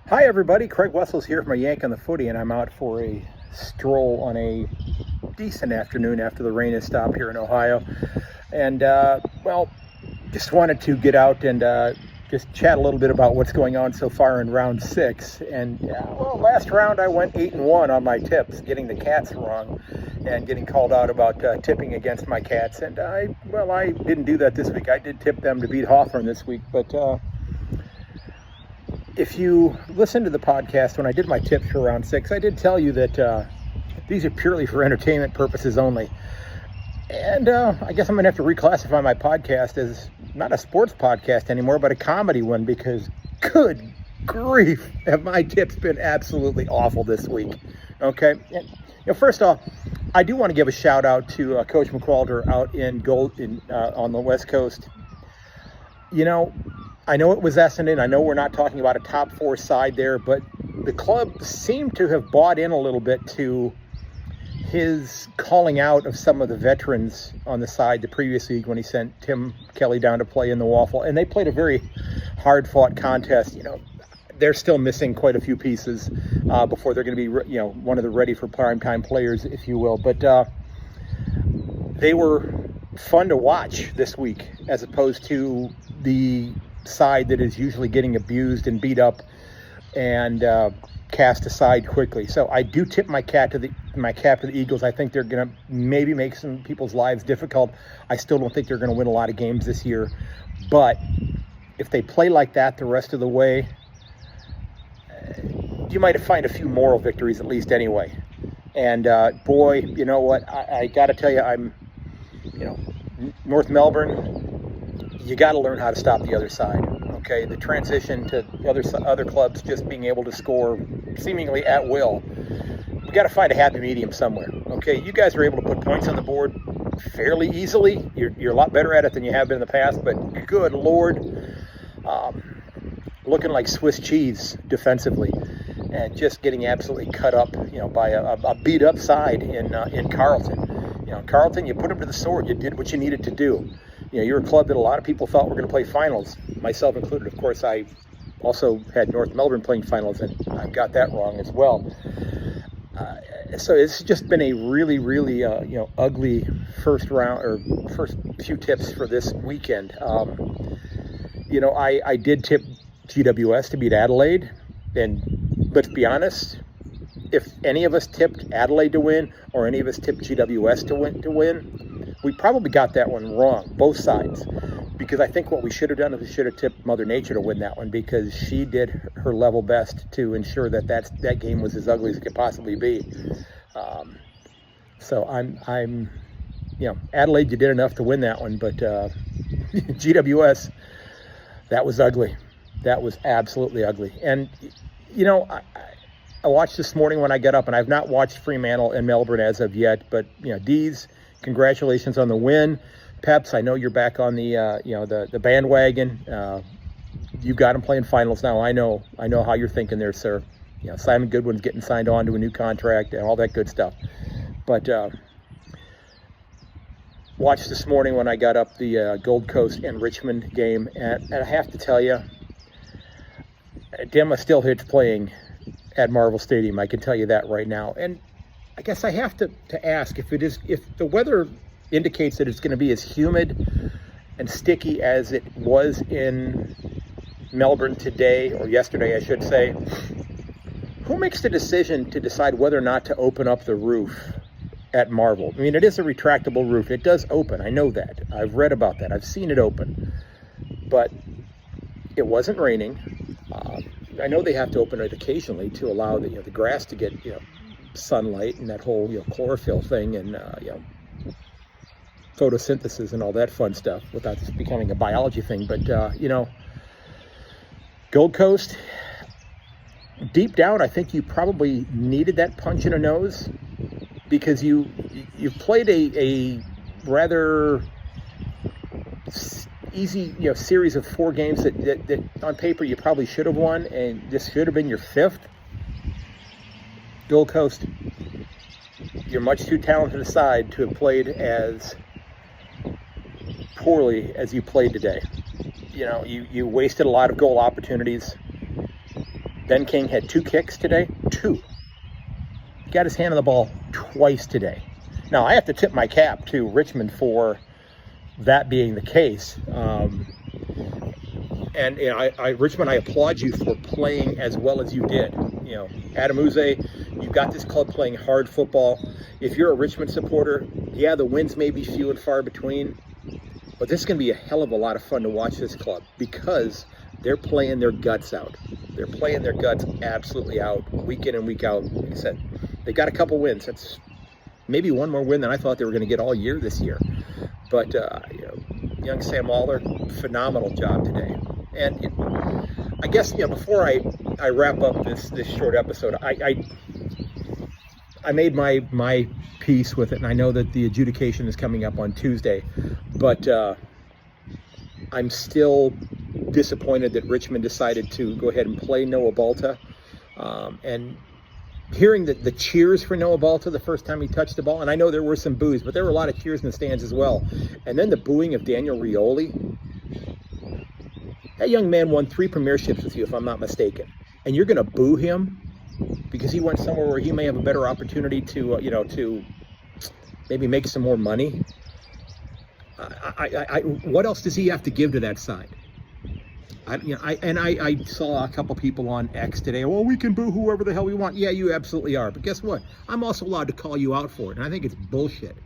Hi everybody, Craig Wessels here from Yank on the Footy, and I'm out for a stroll on a decent afternoon after the rain has stopped here in Ohio. And well, just wanted to get out and just chat a little bit about what's going on so far in round 6. And well, last round I went 8-1 on my tips, getting the Cats wrong and getting called out about tipping against my Cats. And I didn't do that this week. I did tip them to beat Hawthorn this week, but if you listen to the podcast when I did my tips for round 6, I did tell you that these are purely for entertainment purposes only. And I guess I'm going to have to reclassify my podcast as not a sports podcast anymore, but a comedy one, because good grief, have my tips been absolutely awful this week. Okay. And, first off, I do want to give a shout out to Coach McWalter out in on the West Coast. I know it was Essendon. I know we're not talking about a top 4 side there, but the club seemed to have bought in a little bit to his calling out of some of the veterans on the side the previous week when he sent Tim Kelly down to play in the Waffle. And they played a very hard-fought contest. They're still missing quite a few pieces before they're going to be, one of the ready for primetime players, if you will. But they were fun to watch this week, as opposed to the side that is usually getting abused and beat up and cast aside quickly. So I do tip my cap to the Eagles. I think they're going to maybe make some people's lives difficult. I still don't think they're going to win a lot of games this year. But if they play like that the rest of the way, you might find a few moral victories at least anyway. And boy, you know what? I got to tell you, I'm, North Melbourne, you got to learn how to stop the other side. Okay, the transition to other clubs just being able to score seemingly at will. We got to find a happy medium somewhere. Okay, you guys are able to put points on the board fairly easily. You're a lot better at it than you have been in the past. But good Lord, looking like Swiss cheese defensively, and just getting absolutely cut up, by a beat up side in Carlton. Carlton, you put them to the sword. You did what you needed to do. You're a club that a lot of people thought were going to play finals, myself included. Of course, I also had North Melbourne playing finals, and I got that wrong as well. So it's just been a really, really, ugly first few tips for this weekend. I did tip GWS to beat Adelaide, and let's be honest, if any of us tipped Adelaide to win or any of us tipped GWS to win, we probably got that one wrong, both sides. Because I think what we should have done is we should have tipped Mother Nature to win that one, because she did her level best to ensure that game was as ugly as it could possibly be. So I'm Adelaide, you did enough to win that one, but GWS, that was ugly. That was absolutely ugly. And I watched this morning when I got up, and I've not watched Fremantle and Melbourne as of yet, but Dees, congratulations on the win. Peps, I know you're back on the bandwagon. You've got him playing finals now. I know how you're thinking there, sir. Simon Goodwin's getting signed on to a new contract and all that good stuff. But watched this morning when I got up the Gold Coast and Richmond game, and I have to tell you, Demma still hits playing at Marvel Stadium. I can tell you that right now. And I guess I have to ask, if the weather indicates that it's going to be as humid and sticky as it was in Melbourne today, or yesterday I should say, who makes the decision to decide whether or not to open up the roof at Marvel? I mean, it is a retractable roof. It does open. I know that. I've read about that. I've seen it open. But it wasn't raining. I know they have to open it occasionally to allow the grass to get sunlight and that whole chlorophyll thing and photosynthesis and all that fun stuff, without this becoming a biology thing. But Gold Coast, deep down, I think you probably needed that punch in the nose, because you've played a rather easy series of 4 games that on paper you probably should have won, and this should have been your 5th. Gold Coast, you're much too talented a side to have played as poorly as you played today. You wasted a lot of goal opportunities. Ben King had 2 kicks today. 2. Got his hand on the ball twice today. Now, I have to tip my cap to Richmond for that being the case. And you know, Richmond, I applaud you for playing as well as you did. You know, Adam Uze, you've got this club playing hard football. If you're a Richmond supporter, yeah, the wins may be few and far between, but this is going to be a hell of a lot of fun to watch this club because they're playing their guts out. They're playing their guts absolutely out, week in and week out. Like I said, they got a couple wins. That's maybe one more win than I thought they were going to get all year this year. But you know, young Sam Lawler, phenomenal job today. And I guess, you know, before I wrap up this short episode, I made my peace with it, and I know that the adjudication is coming up on Tuesday, but I'm still disappointed that Richmond decided to go ahead and play Noah Balta. And hearing the cheers for Noah Balta the first time he touched the ball, and I know there were some boos, but there were a lot of cheers in the stands as well. And then the booing of Daniel Rioli. That young man won 3 premierships with you, if I'm not mistaken. And you're going to boo him because he went somewhere where he may have a better opportunity to, you know, to maybe make some more money. What else does he have to give to that side? I saw a couple people on X today. Well, we can boo whoever the hell we want. Yeah, you absolutely are. But guess what? I'm also allowed to call you out for it, and I think it's bullshit.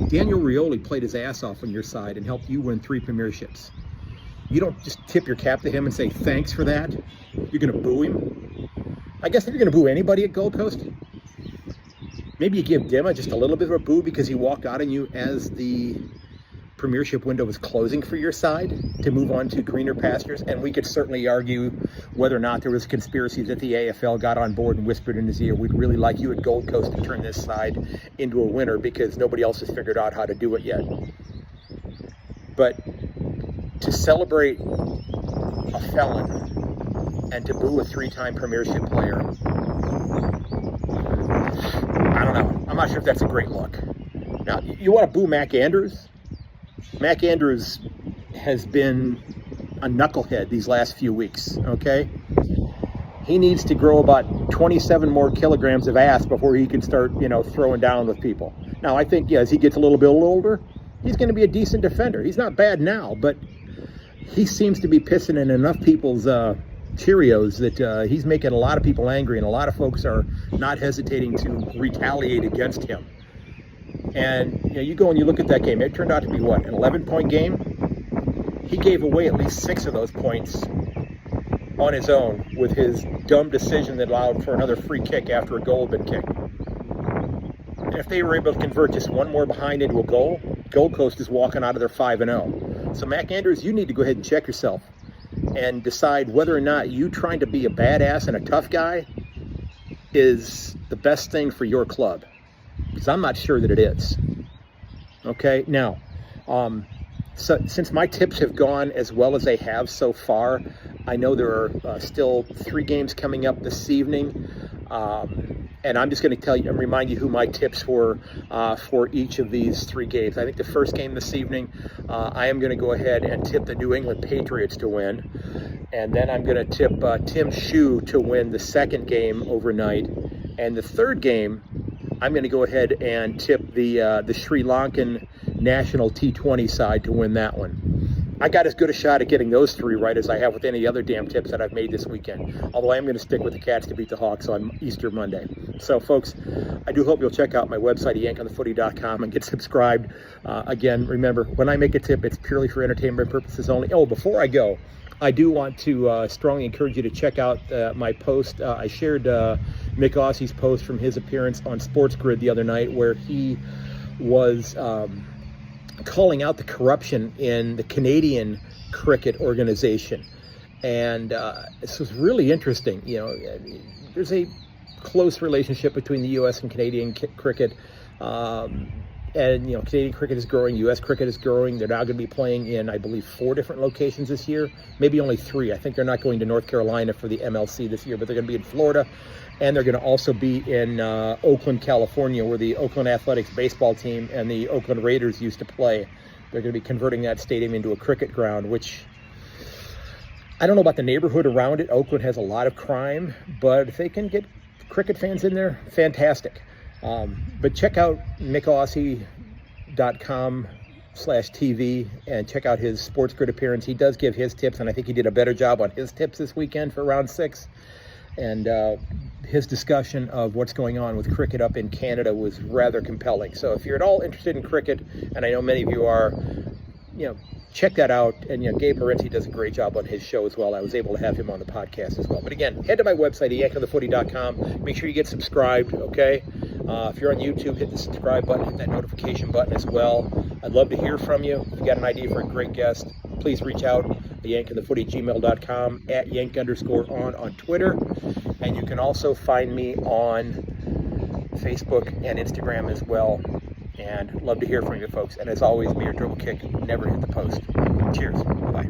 Daniel Rioli played his ass off on your side and helped you win 3 premierships. You don't just tip your cap to him and say thanks for that. You're going to boo him. I guess if you're going to boo anybody at Gold Coast, maybe you give Dimma just a little bit of a boo because he walked out on you as the premiership window was closing for your side to move on to greener pastures. And we could certainly argue whether or not there was conspiracy that the AFL got on board and whispered in his ear, we'd really like you at Gold Coast to turn this side into a winner because nobody else has figured out how to do it yet. But to celebrate a felon and to boo a 3-time premiership player, I don't know. I'm not sure if that's a great look. Now, you want to boo Mac Andrews? Mac Andrews has been a knucklehead these last few weeks, okay? He needs to grow about 27 more kilograms of ass before he can start, you know, throwing down with people. Now, I think, yeah, as he gets a little bit older, he's going to be a decent defender. He's not bad now, but he seems to be pissing in enough people's Cheerios that he's making a lot of people angry, and a lot of folks are not hesitating to retaliate against him. And you know, you go and you look at that game. It turned out to be what, an 11-point game? He gave away at least 6 of those points on his own with his dumb decision that allowed for another free kick after a goal had been kicked. And if they were able to convert just one more behind into a goal, Gold Coast is walking out of their 5-0. So Mac Andrews, you need to go ahead and check yourself and decide whether or not you trying to be a badass and a tough guy is the best thing for your club. Because I'm not sure that it is. Okay, now, so since my tips have gone as well as they have so far, I know there are still 3 games coming up this evening. And I'm just going to tell you and remind you who my tips were for each of these 3 games. I think the first game this evening, I am going to go ahead and tip the New England Patriots to win. And then I'm going to tip Tim Shue to win the second game overnight. And the third game, I'm going to go ahead and tip the Sri Lankan national T20 side to win that one. I got as good a shot at getting those 3 right as I have with any other damn tips that I've made this weekend. Although I am going to stick with the Cats to beat the Hawks on Easter Monday. So, folks, I do hope you'll check out my website, ayankonthefooty.com, and get subscribed. Again, remember, when I make a tip, it's purely for entertainment purposes only. Oh, before I go, I do want to strongly encourage you to check out my post. I shared Mick Ossie's post from his appearance on SportsGrid the other night, where he was calling out the corruption in the Canadian cricket organization. And this was really interesting. You know, there's a close relationship between the U.S. and Canadian cricket. And, you know, Canadian cricket is growing, U.S. cricket is growing. They're now going to be playing in, I believe, 4 different locations this year. Maybe only 3. I think they're not going to North Carolina for the MLC this year, but they're going to be in Florida. And they're going to also be in Oakland, California, where the Oakland Athletics baseball team and the Oakland Raiders used to play. They're going to be converting that stadium into a cricket ground, which I don't know about the neighborhood around it. Oakland has a lot of crime, but if they can get cricket fans in there, fantastic. But check out nickaussie.com/TV and check out his SportsGrid appearance. He does give his tips, and I think he did a better job on his tips this weekend for round 6. And his discussion of what's going on with cricket up in Canada was rather compelling. So if you're at all interested in cricket, and I know many of you are, check that out. And Gabe Morency does a great job on his show as well. I was able to have him on the podcast as well. But again, head to my website, ayankonthefooty.com. Make sure you get subscribed, okay? If you're on YouTube, hit the subscribe button, hit that notification button as well. I'd love to hear from you. If you got an idea for a great guest, please reach out at ayankonthefooty@gmail.com, at @yank_on on Twitter. And you can also find me on Facebook and Instagram as well. And love to hear from you folks. And as always, be your dribble kick. Never hit the post. Cheers. Bye.